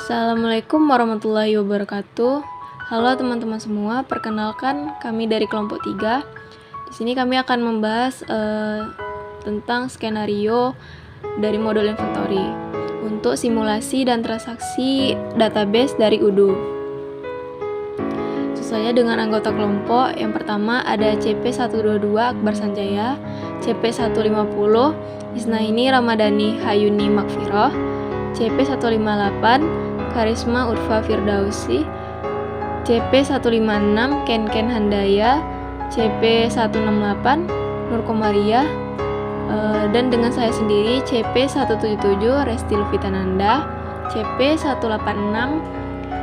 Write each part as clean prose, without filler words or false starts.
Assalamualaikum warahmatullahi wabarakatuh. Halo teman-teman semua, perkenalkan kami dari kelompok 3. Di sini kami akan membahas tentang skenario dari modul inventory untuk simulasi dan transaksi database dari UDU. Sesuai dengan anggota kelompok, yang pertama ada CP122 Akbar Sanjaya, CP150 Isnaini Ramadhani Hayuni Makfiroh, CP158 Karisma Urfa Firdausi, CP156 Ken Handaya, CP168 Nur Komariah, dan dengan saya sendiri CP177 Resti Lufitananda, CP186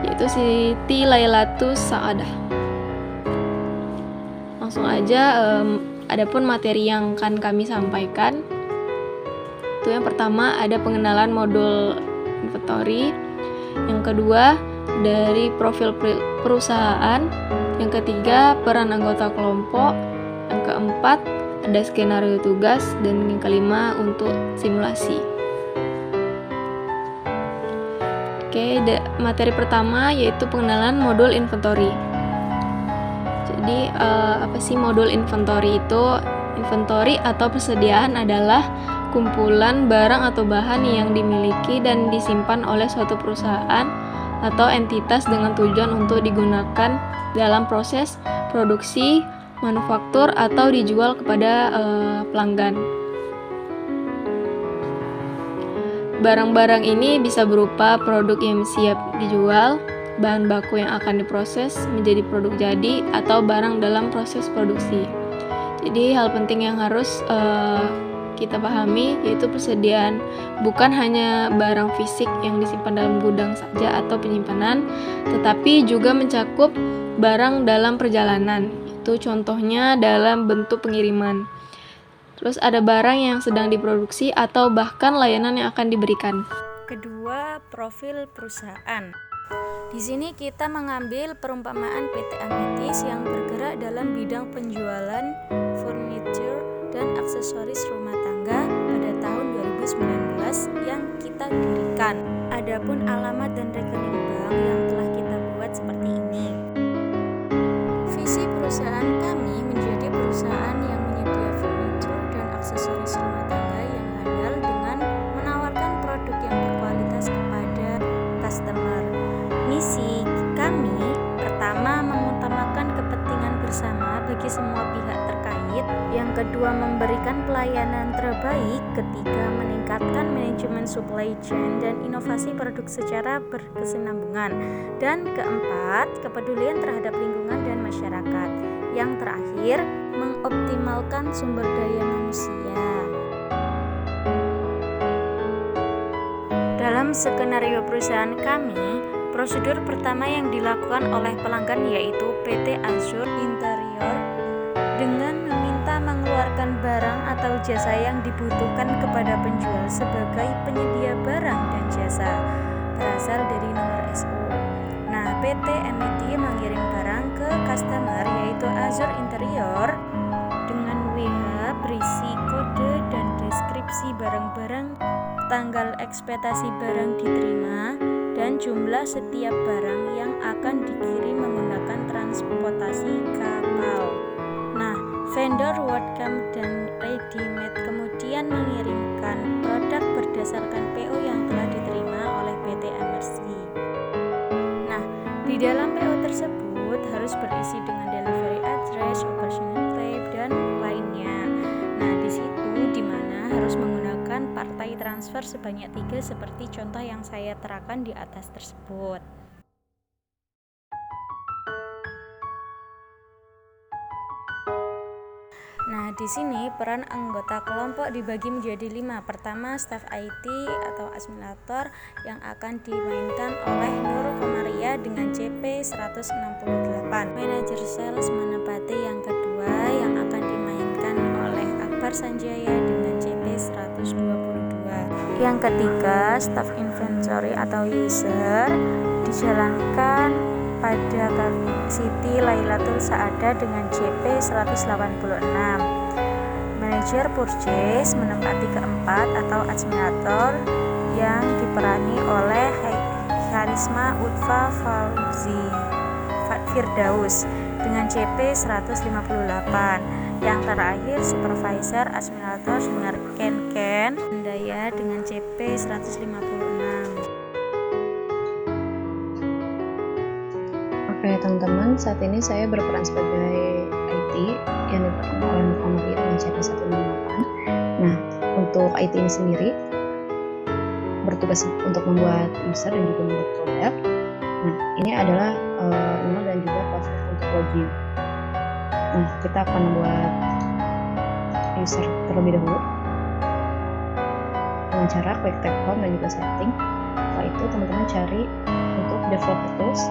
yaitu Siti Lailatus Saadah. Langsung aja, adapun materi yang akan kami sampaikan. Itu yang pertama ada pengenalan modul inventory, yang kedua dari profil perusahaan, yang ketiga peran anggota kelompok, yang keempat ada skenario tugas, dan yang kelima untuk simulasi. Oke, materi pertama yaitu pengenalan modul inventory. Jadi apa sih modul inventory itu? Inventory atau persediaan adalah kumpulan barang atau bahan yang dimiliki dan disimpan oleh suatu perusahaan atau entitas dengan tujuan untuk digunakan dalam proses produksi, manufaktur, atau dijual kepada pelanggan. Barang-barang ini bisa berupa produk yang siap dijual, bahan baku yang akan diproses menjadi produk jadi, atau barang dalam proses produksi. Jadi hal penting yang harus kita pahami yaitu persediaan bukan hanya barang fisik yang disimpan dalam gudang saja atau penyimpanan, tetapi juga mencakup barang dalam perjalanan. Itu contohnya dalam bentuk pengiriman. Terus ada barang yang sedang diproduksi atau bahkan layanan yang akan diberikan. Kedua, profil perusahaan. Di sini kita mengambil perumpamaan PT Ametis yang bergerak dalam bidang penjualan furniture dan aksesoris rumah tangga pada tahun 2019 yang kita dirikan. Adapun alamat dan rekening bank yang telah kita buat seperti ini. Visi perusahaan kami menjadi perusahaan yang menyedia furniture dan aksesoris rumah tangga yang handal dengan menawarkan produk yang berkualitas kepada customer. Misi kami pertama mengutamakan kepentingan bersama bagi semua pihak terkait, yang kedua memberikan pelayanan terbaik, ketiga meningkatkan manajemen supply chain dan inovasi produk secara berkesinambungan, dan keempat kepedulian terhadap lingkungan dan masyarakat, yang terakhir mengoptimalkan sumber daya manusia. Dalam skenario perusahaan kami, prosedur pertama yang dilakukan oleh pelanggan yaitu PT Azur Interior dengan meminta mengeluarkan barang atau jasa yang dibutuhkan kepada penjual sebagai penyedia barang dan jasa berasal dari nomor SO. Nah, PT MET mengirim barang ke customer yaitu Azur Interior dengan WH berisi kode dan deskripsi barang-barang, tanggal ekspektasi barang diterima, dan jumlah setiap barang yang akan dikirim menggunakan transportasi kapal. Nah, vendor Wordcam dan Readymade kemudian mengirimkan produk berdasarkan PO yang telah diterima oleh PT MRC. Nah, di dalam PO tersebut harus berisi dengan delivery address, operational type, dan lainnya. Nah, di situ di mana harus menggunakan partai transfer sebanyak 3 seperti contoh yang saya terangkan di atas tersebut. Nah, di sini peran anggota kelompok dibagi menjadi 5. Pertama, staff IT atau administrator yang akan dimainkan oleh Nur Komariah dengan CP168. Manajer sales menepati yang kedua yang akan dimainkan oleh Akbar Sanjaya dengan CP122. Yang ketiga, staff inventory atau user dijalankan pada Siti Lailatus Saadah dengan CP186. Manajer purchase menempati keempat atau administrator yang diperani oleh Karisma Utfa Fauzi Firdaus dengan CP 158. Yang terakhir supervisor Asminatos dengan Ken Daya dengan CP 156. Oke teman-teman, saat ini saya berperan sebagai IT yang diperkenalkan oleh Muhammad dengan CP 158. Nah, untuk IT ini sendiri bertugas untuk membuat user dan juga membuat produk. Nah, ini adalah email dan juga password untuk login. Nah, kita akan membuat user terlebih dahulu dengan cara klik tab home dan juga setting. Setelah itu teman-teman cari untuk developer tools.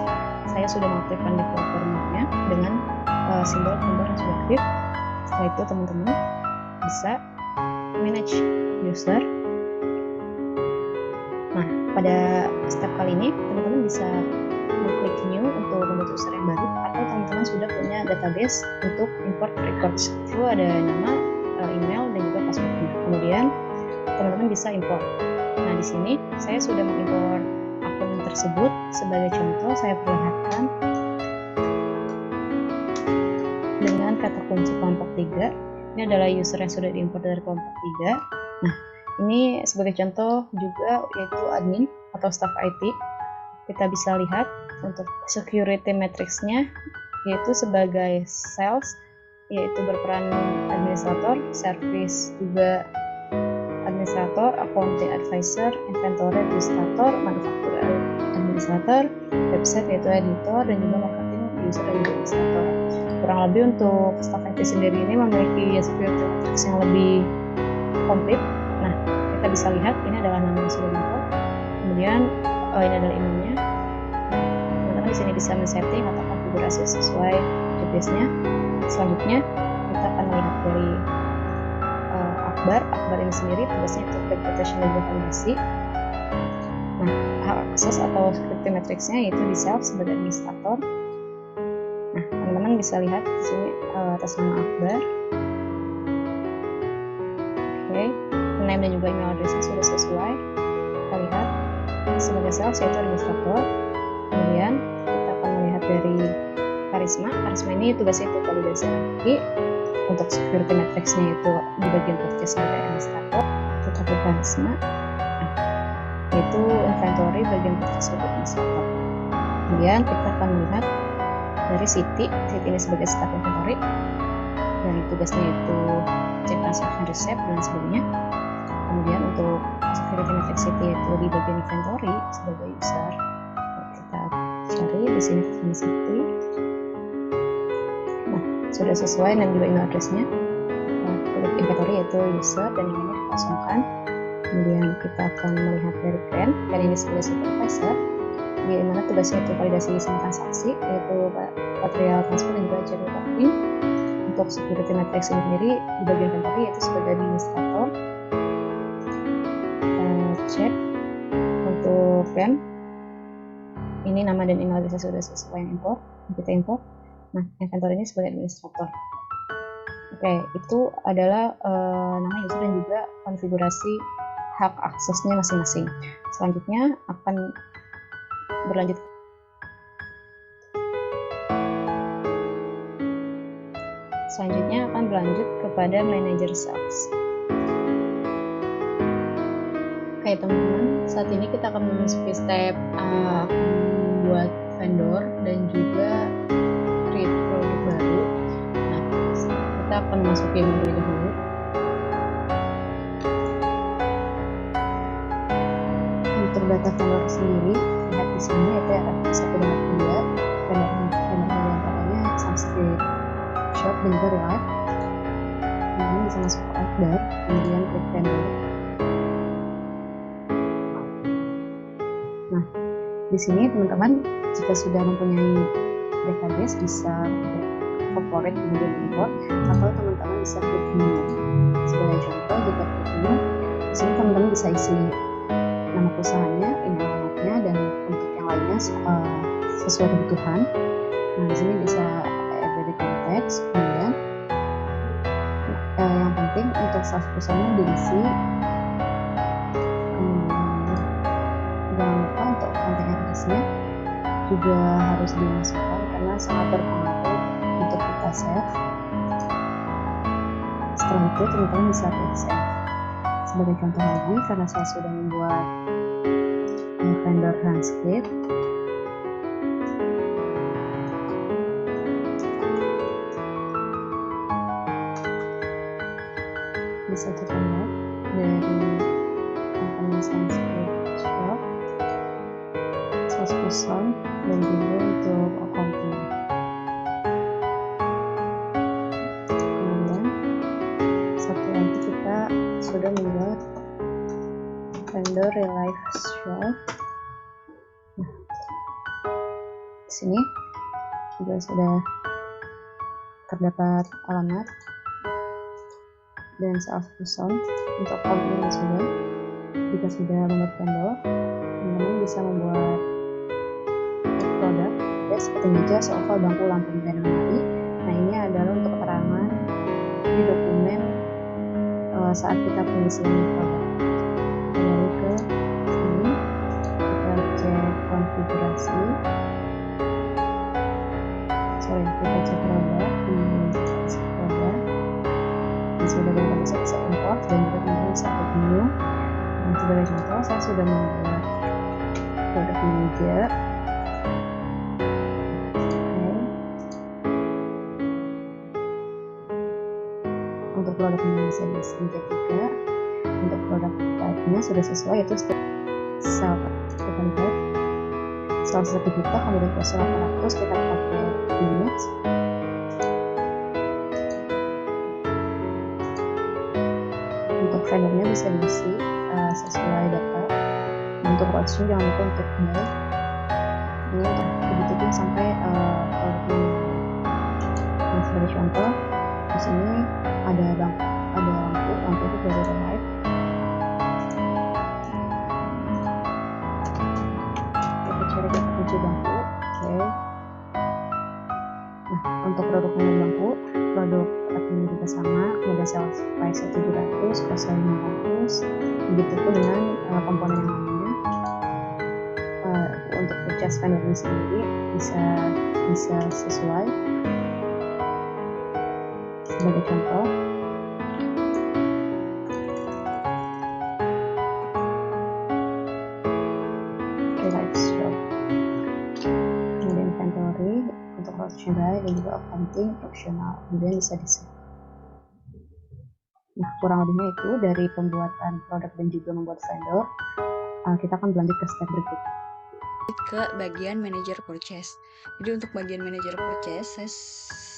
Saya sudah mengaktifkan developer-nya dengan simbol tombol yang sudah aktif. Setelah itu teman-teman bisa manage user. Nah, pada step kali ini teman-teman bisa mengklik new untuk membuat user yang baru, atau teman-teman sudah punya database untuk import records. Itu ada nama, email dan juga passwordnya. Kemudian teman-teman bisa import. Nah, di sini saya sudah mengimport akun tersebut. Sebagai contoh saya perlihatkan dengan kata kunci kelompok 3. Ini adalah user yang sudah diimport dari kelompok 3. Nah, ini sebagai contoh juga yaitu admin atau staff IT. Kita bisa lihat untuk security matrix-nya yaitu sebagai sales, yaitu berperan administrator, service juga administrator, accounting advisor, inventory administrator, manufaktur administrator, website yaitu editor, dan juga marketing user dan juga administrator. Kurang lebih untuk staff IT sendiri ini memiliki security matrix yang lebih komplit. Nah, kita bisa lihat ini adalah nama yang sudah diimport. Kemudian ini adalah emailnya. Teman-teman di sini bisa men-setting atau konfigurasi sesuai jobdesk-nya. Selanjutnya kita akan melihat dari Akbar ini sendiri tugasnya untuk reputation dan validasi. Nah, hak akses atau security matrix-nya yaitu di self sebagai administrator. Nah, teman-teman bisa lihat di sini atas nama Akbar. Oke, name dan juga email address-nya sudah sesuai. Kita lihat sebagai self yaitu administrator. Kemudian kita akan melihat dari Karisma ini tugasnya itu validasi lagi. Untuk security matrix-nya itu di bagian purchase sebagai administrator. Kita ke Karisma, yaitu inventory bagian purchase sebagai administrator. Kemudian kita akan melihat dari Siti ini sebagai staff inventory, dan tugasnya itu cek transaction receipt dan sebagainya. Kemudian untuk security matrix Siti itu di bagian inventory sebagai user. Kita cari di sini tekan Siti. Sudah sesuai dan juga email address-nya. Klik inventory yaitu user dan emailnya dikosongkan. Kemudian kita akan melihat dari Ken ini sebagai supervisor, di mana tugasnya itu validasi semua transaksi yaitu material transfer dan juga jadwal tracking. Untuk security matrix sendiri di bagian inventory yaitu sebagai administrator. Cek untuk Ken, ini nama dan email address sudah sesuai yang import, kita import. Nah, inventory ini sebagai administrator. Oke, itu adalah nama user dan juga konfigurasi hak aksesnya masing-masing. Selanjutnya akan berlanjut. Selanjutnya akan berlanjut kepada manager sales. Oke teman-teman, saat ini kita akan memasuki step membuat vendor dan juga produk baru. Nah, kita akan memasuki yang terlebih dahulu. Untuk data vendor sendiri, lihat di sini yaitu RF1 dan RF2. Vendor antaranya Sunscreen Shop dan juga Relive. Kemudian bisa masuk ke order, kemudian klik vendor. Nah, di sini teman-teman jika sudah mempunyai database bisa favorit kemudian import, atau teman-teman bisa klik new. Sebagai contoh, jika klik new, di sini teman-teman bisa isi nama perusahaannya, email alamatnya, dan untuk yang lainnya sesuai kebutuhan. Nah, di sini bisa edit teks. Kemudian yang penting untuk staff perusahaannya diisi. Kemudian jangan lupa untuk konten RDC juga harus dimasukkan karena sangat berpengaruh untuk kita save. Setelah itu teman-teman bisa klik save. Sebagai contoh lagi, karena saya sudah membuat vendor transcript, bisa kita lihat dari company transcript shop, salesperson, dan juga untuk accounting. Kemudian satu lagi kita sudah membuat vendor relive show. Nah, di sini juga sudah terdapat alamat dan salesperson. Untuk accounting sudah. Jika sudah membuat vendor, teman-teman bisa membuat produk ya, seperti meja, sofa, bangku, lampu, dan lemari. Nah, ini adalah untuk keterangan di dokumen saat kita pengisian produk. Kembali ke sini, kita cek konfigurasi. Kita cek produk di produk. Ini sudah benar-benar bisa import dan juga teman-teman bisa klik menu. Dan sebagai contoh, saya sudah membuat produk meja. Untuk produk bisa diisi meja 3. Untuk produk type-nya sudah sesuai, yaitu sel. Kita lihat sel 1 juta, kemudian plus 800 kita pakai units. Untuk vendornya bisa diisi sesuai data. Untuk watching jangan lupa untuk buy. Ini untuk dibuktikan sampai produknya. Nah, sebagai contoh, di sini ada lampu itu dari relive. Kita cari kata kunci bangku. Oke. Nah, untuk produknya bangku, produk admin juga sama, kemudian sales price 700, cost 500. Begitu pun dengan komponen yang lainnya. Untuk purchase vendornya sendiri bisa sesuai. Sebagai contoh, relive shop, kemudian inventory untuk optional dan juga accounting optional, kemudian bisa di-save. Nah, kurang lebihnya itu dari pembuatan produk dan juga membuat vendor. Kita akan berlanjut ke step berikutnya, ke bagian manager purchase. Jadi untuk bagian manager purchase,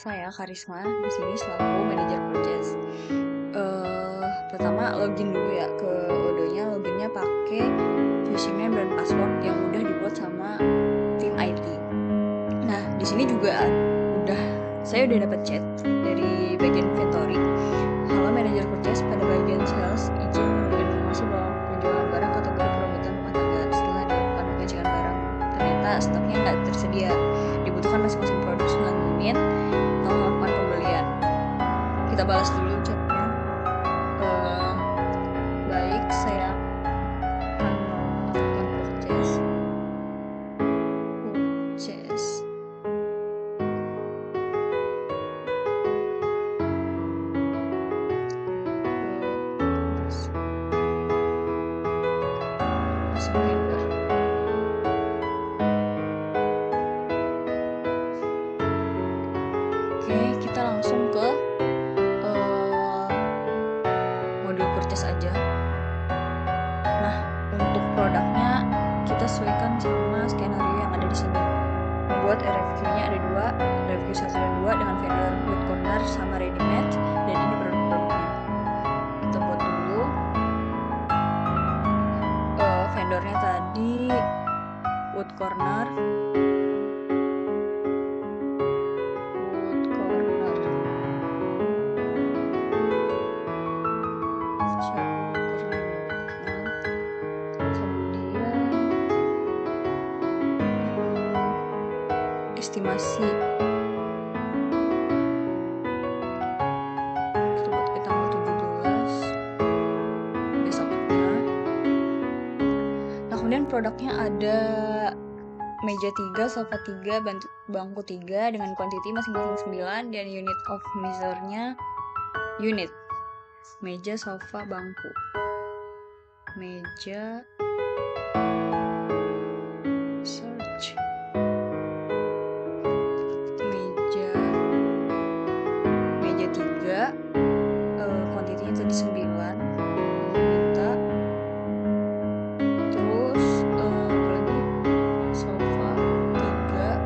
saya Karisma di sini selaku manager purchase. Pertama login dulu ya ke Odoo-nya. Loginnya pakai username dan password yang udah dibuat sama tim IT. Nah, di sini juga saya udah dapat chat dari bagian inventory. Halo manager purchase, pada bagian sales izin memberikan informasi bahwa penjualan barang kategori perabotan rumah tangga setelah dilakukan pengecekan barang ternyata stoknya nggak tersedia, dibutuhkan masing-masing produk 9 unit atau melakukan pembelian. Kita balas dulu chatnya. Baik, saya akan melakukan purchase. Oke, kita langsung ke modul purchase aja. Nah, untuk produknya kita sesuaikan sama skenario yang ada di sini. Membuat RFQ-nya ada 2, RFQ 1 dan 2 dengan vendor Wood Corner sama Ready Made, dan ini produk-produknya. Kita buat dulu. Vendornya tadi Wood Corner. Estimasi kita buat ke tanggal 17 besoknya. Nah, kemudian produknya ada meja 3, sofa 3, bangku 3 dengan kuantiti masing-masing 9 dan unit of measure-nya unit. Meja, sofa, bangku. Meja search. Meja 3 kuantitinya tadi 9 minta. Terus apalagi sofa 3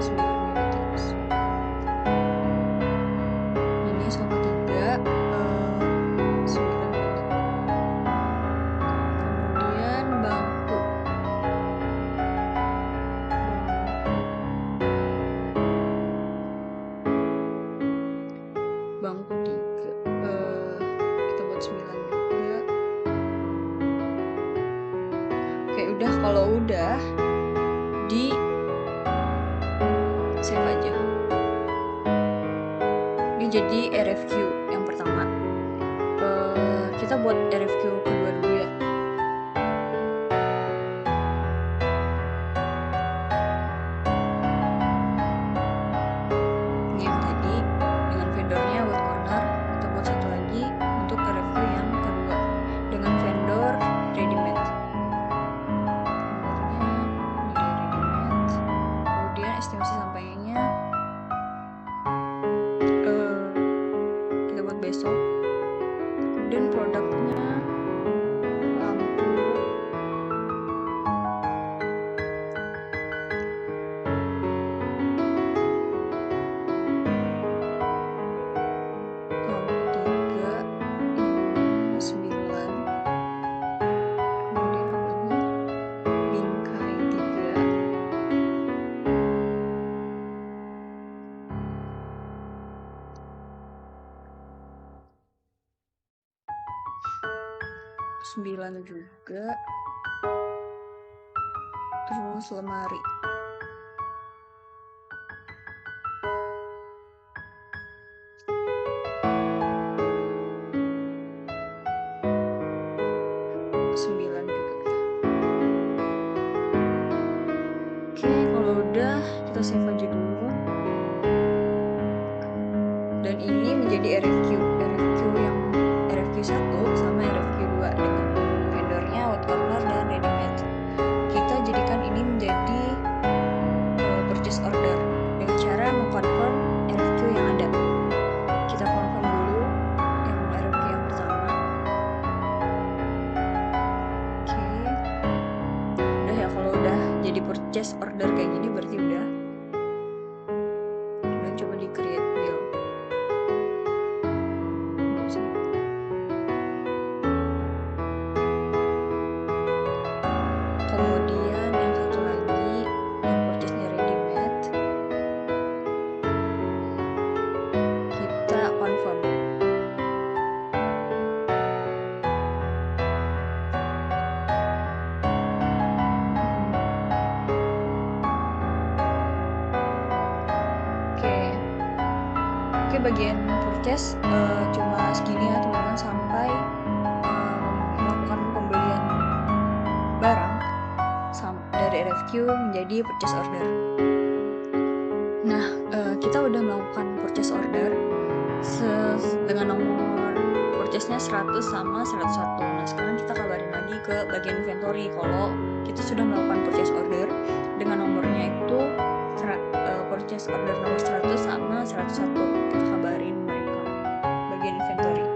9 units. Ini sofa 3 9 unit. Kemudian bangku bangku 3 kita buat 9 juga. Oke, udah. Kalau udah di save aja. Ini jadi RFQ yang pertama. Kita buat RFQ kedua dulu ya. Ini yang tadi dengan vendornya Wood Corner. Kita buat satu lagi untuk RFQ yang kedua dengan vendor ready-made. Vendornya ini ready-made. Kemudian estimasi sampainya kita buat besok. Kemudian produknya lampu tiga, ini 9. Kemudian apa lagi? Bingkai 3. Sembilan juga. Terus lemari. Sembilan juga. Oke, kalau udah kita save aja dulu. Dan ini menjadi RFQ yang RFQ 1 sama RFQ 2 dengan vendornya Wood Corner dan ready-made. Kita jadikan ini menjadi purchase order dengan cara mengkonfirm RFQ yang ada. Kita confirm dulu yang RFQ yang pertama. Oke. Udah ya, kalau udah jadi purchase order kayak gini berarti udah. Dan coba di create bill. Kemudian yang satu lagi yang purchase-nya ready-made, kita confirm. Oke, bagian purchase cuma segini ya teman-teman, sampai melakukan pembelian barang dari RFQ menjadi purchase order. Nah, kita udah melakukan purchase order dengan nomor purchase-nya 100 sama 101. Nah, sekarang kita kabarin lagi ke bagian inventory kalau kita sudah melakukan purchase order dengan nomornya itu purchase order nomor 100 sama 101. Kita kabarin mereka bagian inventory.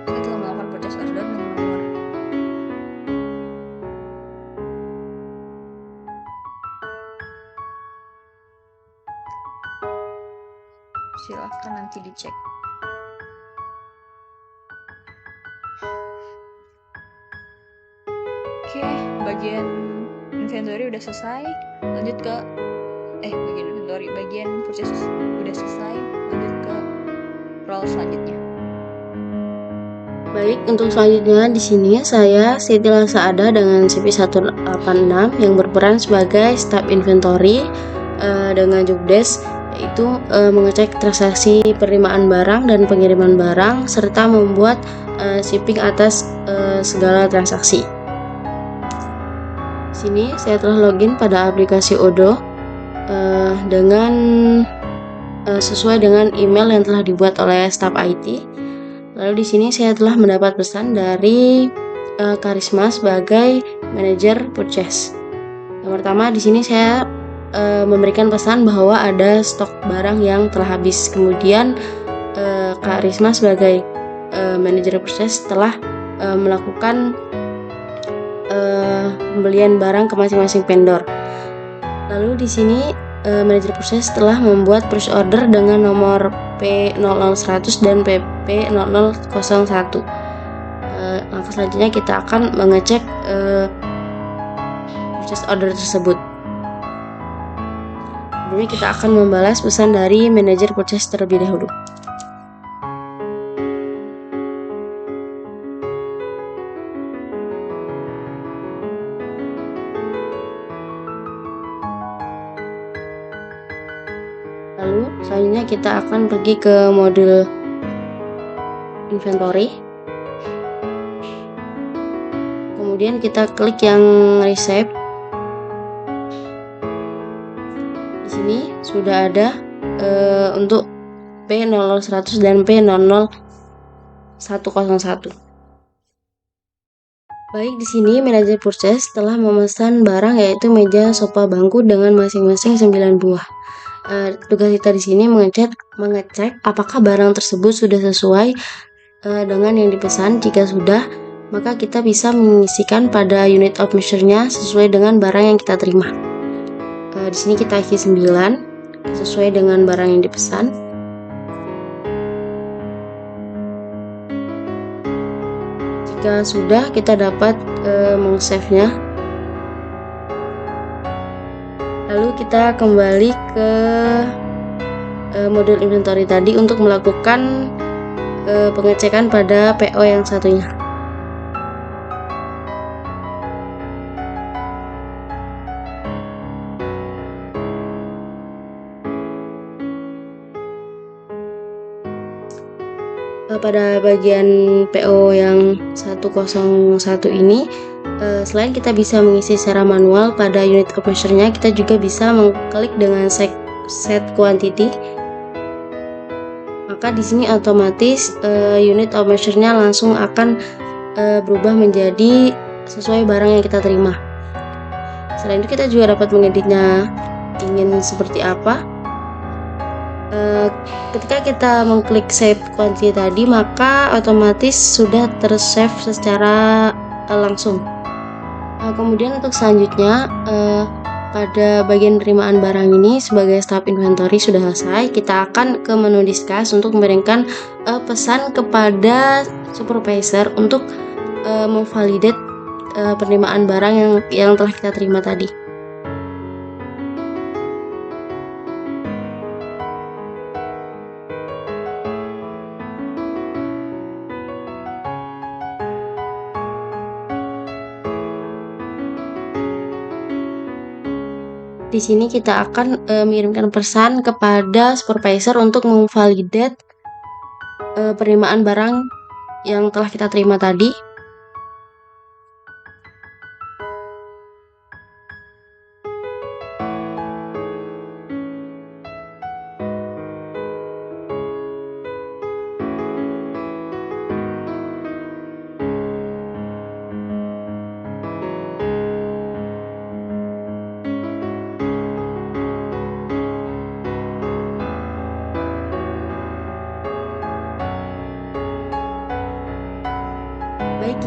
Kita telah melakukan purchase order dengan nomor. Silahkan nanti dicek. Oke, bagian inventory udah selesai. Lanjut ke bagian purchase udah selesai. Lanjut ke roll selanjutnya. Baik, untuk selanjutnya di sini saya Siti Saada dengan CP186 yang berperan sebagai staff inventory dengan jobdesk, yaitu mengecek transaksi penerimaan barang dan pengiriman barang serta membuat shipping atas segala transaksi. Di sini saya telah login pada aplikasi Odoo dengan sesuai dengan email yang telah dibuat oleh staf IT. Lalu di sini saya telah mendapat pesan dari Karisma sebagai manajer purchase. Yang pertama di sini saya memberikan pesan bahwa ada stok barang yang telah habis. Kemudian Kak Risma sebagai manajer purchase telah melakukan pembelian barang ke masing-masing vendor. Lalu di sini manajer purchase telah membuat purchase order dengan nomor P00100 dan PP0001. Langkah selanjutnya kita akan mengecek purchase order tersebut. Sebelumnya kita akan membalas pesan dari manajer purchase terlebih dahulu. Lalu selanjutnya kita akan pergi ke modul inventory. Kemudian kita klik yang receipt. Di sini sudah ada untuk P00100 dan P00101. Baik, di sini manajer purchase telah memesan barang yaitu meja, sofa, bangku dengan masing-masing 9 buah. Tugas kita di sini mengecek apakah barang tersebut sudah sesuai dengan yang dipesan. Jika sudah, maka kita bisa mengisikan pada unit of measure-nya sesuai dengan barang yang kita terima. Di sini kita isi 9 sesuai dengan barang yang dipesan. Jika sudah, kita dapat meng-save-nya. Lalu kita kembali ke modul inventory tadi untuk melakukan pengecekan pada PO yang satunya. Pada bagian PO yang 101 ini, selain kita bisa mengisi secara manual pada unit of measure-nya, kita juga bisa mengklik dengan set quantity. Maka di sini otomatis unit of measure-nya langsung akan berubah menjadi sesuai barang yang kita terima. Selain itu kita juga dapat mengeditnya ingin seperti apa. Ketika kita mengklik save quantity tadi, maka otomatis sudah tersave secara langsung. Kemudian untuk selanjutnya, pada bagian penerimaan barang ini sebagai staf inventory sudah selesai. Kita akan ke menu discuss untuk memberikan pesan kepada supervisor untuk memvalidate penerimaan barang yang telah kita terima tadi. Di sini kita akan mengirimkan pesan kepada supervisor untuk memvalidate penerimaan barang yang telah kita terima tadi.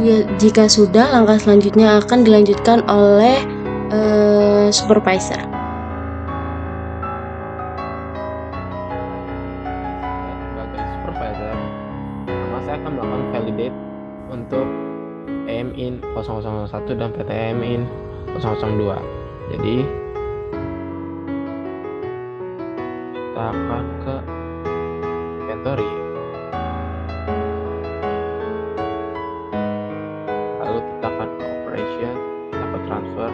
Baik, jika sudah, langkah selanjutnya akan dilanjutkan oleh supervisor. Sebagai supervisor, pertama saya akan melakukan validate untuk EMIN 0001 dan PTMIN 002. Jadi kita akan ke inventory. Kita akan ke operation, kita ke transfer,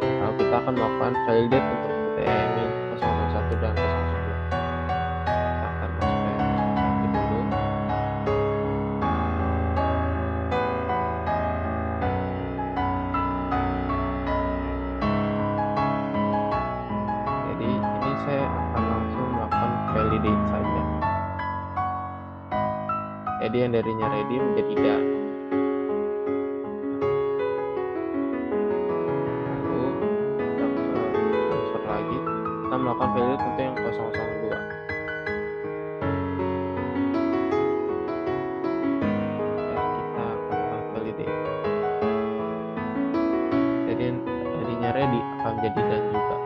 lalu kita akan melakukan validate untuk PTMIN 001 dan 002. Kita akan masukkan itu dulu. Jadi yang darinya ready menjadi done. Lalu kita ke transfer lagi, kita melakukan validate untuk yang 002. Ya, kita akan melakukan validate. Jadi yang tadinya ready akan menjadi done juga.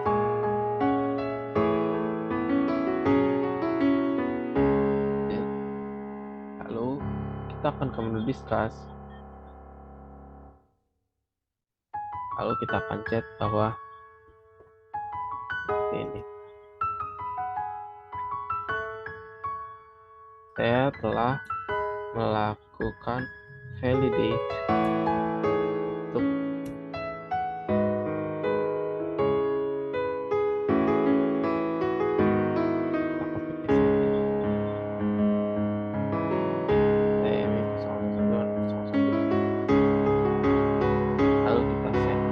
Lalu kita akan ke menu discuss. Lalu kita akan chat bahwa seperti ini. Saya telah melakukan validate untuk TMI 001. Lalu kita save.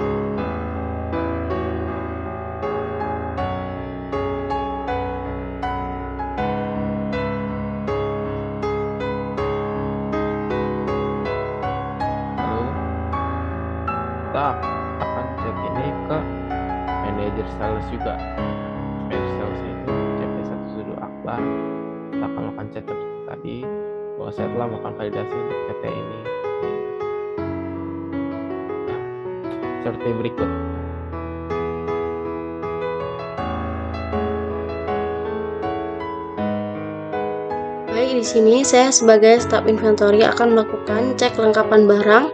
Lalu kita akan cek ini ke manager sales juga. Manager sales itu CP112 Akbar. Kita akan melakukan chat seperti tadi bahwa saya telah melakukan validasi untuk PT ini. Nah, seperti berikut. Baik, di sini saya sebagai staf inventory akan melakukan cek kelengkapan barang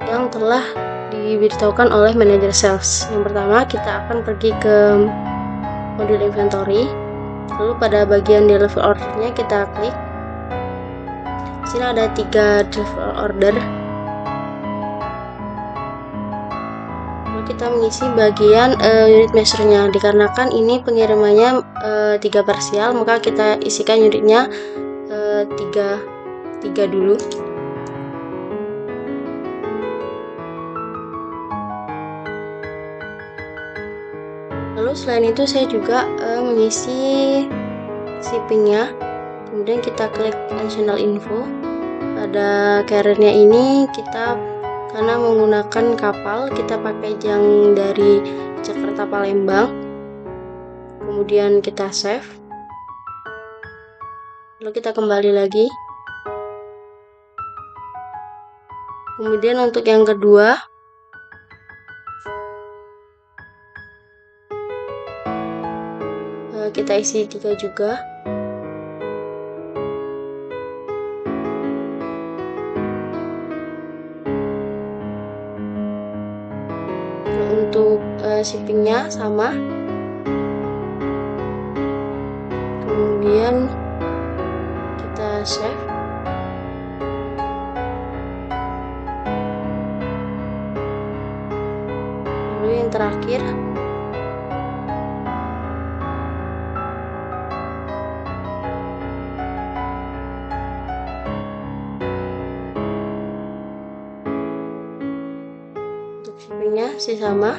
yang telah diberitahukan oleh manajer sales. Yang pertama, kita akan pergi ke modul inventory. Lalu pada bagian deliver ordernya kita klik. Di sini ada 3 deliver order. Lalu kita mengisi bagian unit measure-nya. Dikarenakan ini pengirimannya 3 parsial, maka kita isikan unitnya 3 dulu. Lalu selain itu saya juga mengisi shipping-nya. Kemudian kita klik additional info. Pada carrier-nya ini kita karena menggunakan kapal, kita pakai yang dari Jakarta Palembang. Kemudian kita save. Lalu kita kembali lagi. Kemudian untuk yang kedua, kita isi 3 juga. Untuk shippingnya sama. Kemudian kita save. Lalu yang terakhir, shippingnya masih sama.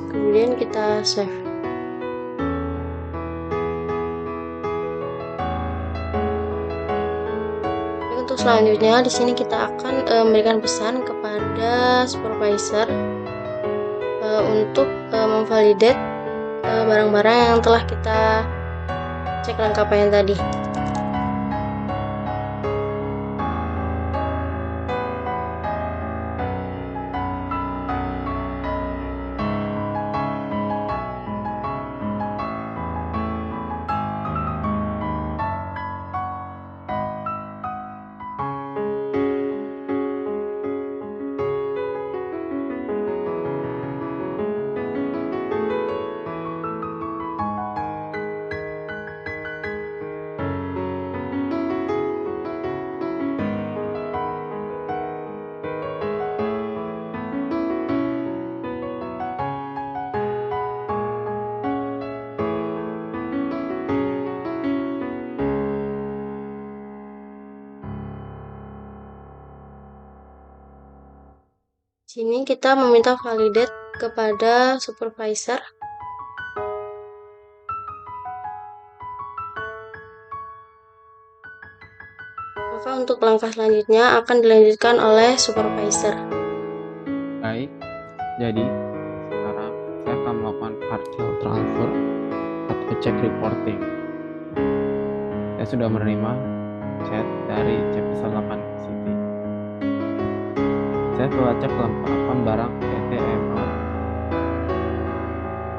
Kemudian kita save. Untuk selanjutnya di sini kita akan memberikan pesan kepada supervisor untuk memvalidate barang-barang yang telah kita cek kelengkapannya tadi. Sini kita meminta validate kepada supervisor. untuk langkah selanjutnya akan dilanjutkan oleh supervisor. Baik, jadi sekarang saya akan melakukan partial transfer atau check reporting. Saya sudah menerima chat dari CP8 City. Saya telah cek kelengkapan barang PT AMR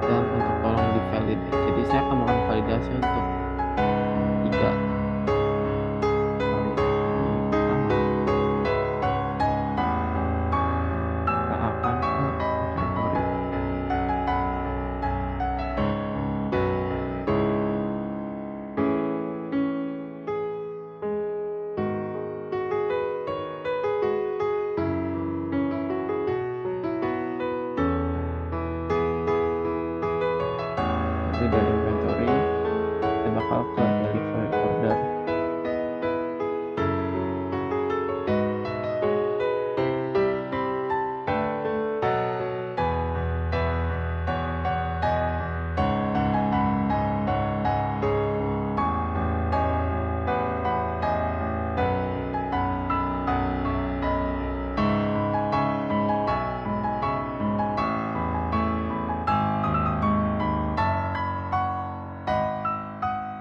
dan untuk tolong divalidate. Jadi saya akan melakukan validasi untuk 3 kita akan ke inventory. Nanti dari inventory kita bakal ke delivery order.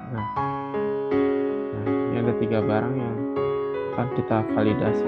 Nah, ini ada 3 barang yang akan kita validasi.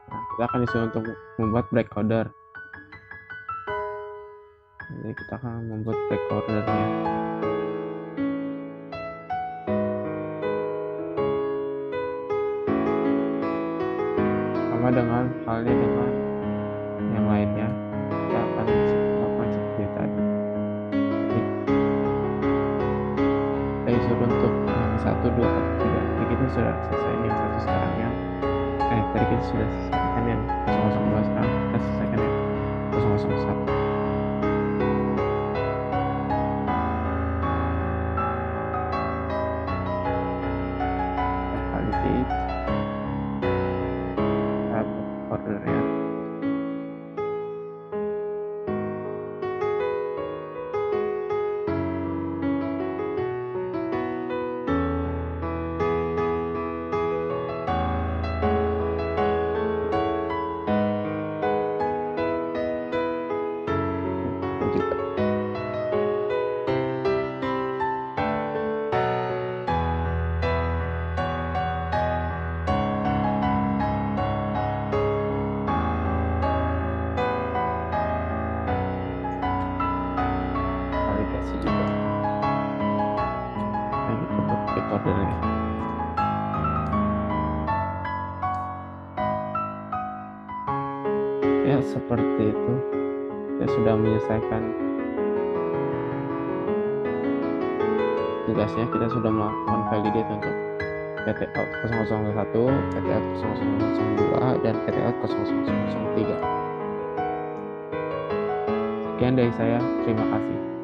Nah, kita akan disuruh untuk membuat break order. Jadi kita akan membuat break ordernya. Sama dengan halnya dengan yang lainnya, kita akan lakukan seperti tadi. Jadi kita disuruh untuk yang 1, 2, 3. Jadi kita sudah selesai yang 1 sekarang yang tadi kita sudah selesaikan yang 002, sekarang kita selesaikan yang 001. Kita validate ordernya. Dan juga validasi juga. Nah, kita buat break ordernya. Ya, seperti itu. Kita sudah menyelesaikan tugasnya. Kita sudah melakukan validate untuk PT Out 001, PT Out 0002, dan PT Out 00003. Sekian dari saya, terima kasih.